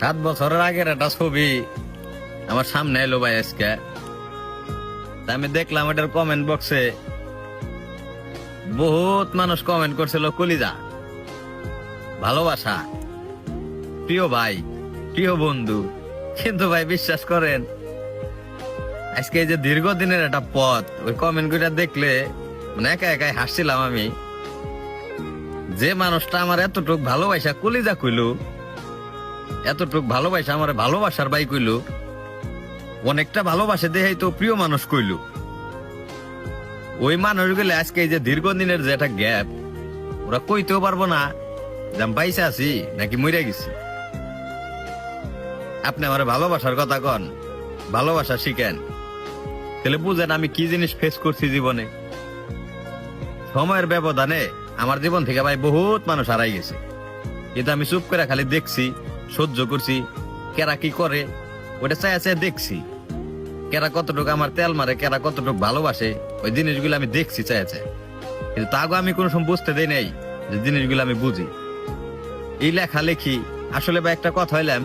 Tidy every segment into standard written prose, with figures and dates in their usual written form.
7 বছরের আগের একটা ছবি আমার সামনে এলো ভাই আজকে। তা আমি দেখলাম এটার কমেন্ট বক্সে বহুত মানুষ কমেন্ট করছিল কলিজা, ভালোবাসা, প্রিয় ভাই, প্রিয় বন্ধু। কিন্তু ভাই বিশ্বাস করেন, আজকে এই যে দীর্ঘদিনের একটা পথ, ওই কমেন্ট গুলা দেখলে মানে একা একাই হাসছিলাম আমি। যে মানুষটা আমার এতটুক ভালোবাসা কলিজা কইলো, এতটুক ভালোবাসা আমার ভালোবাসার ভাই কইলো, অনেকটা ভালোবাসে দেখাই তো প্রিয় মানুষ কইলো, ওই মানুষগুলো আজকে এই যে দীর্ঘদিনের যে একটা গ্যাপ, ওরা কইতেও পারবো না যে আমি পাইসা আছি নাকি মরে গেছি। আপনি আমার ভালোবাসার কথা কন, ভালোবাসা শিখেন, তাহলে বুঝেন আমি কি জিনিস ফেস করছি জীবনে। সময়ের ব্যবধানে আমার জীবন থেকে ভাই বহুত মানুষ হারাই গেছে, কিন্তু আমি চুপ করে খালি দেখছি, সহ্য করছি। কেরা কি করে ওটা চাই চাই দেখছি, কেরা কতটুকু আমার তেল মারে, কেরা কতটুকু ভালোবাসে, ওই জিনিসগুলো আমি দেখছি চাই চাই। কিন্তু তাগো আমি কোনো সময় বুঝতে দেই নাই যে জিনিসগুলো আমি বুঝি। এই লেখালেখি আসলে ভাই একটা কথা হইলাম,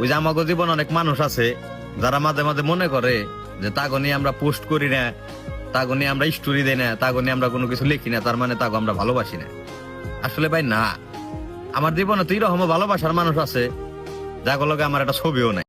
ওই যে আমাগো জীবন অনেক মানুষ আছে যারা মাঝে মাঝে মনে করে যে তাগো নিয়ে আমরা পোস্ট করি না, তাগো নিয়ে আমরা স্টোরি দেই না, তাগো নিয়ে আমরা কোনো কিছু লিখি না, তার মানে তাগো আমরা ভালোবাসি না। আসলে ভাই না, আমার জীবনে তো এরকম ভালোবাসার মানুষ আছে যাগুলোকে আমার একটা ছবিও নাই।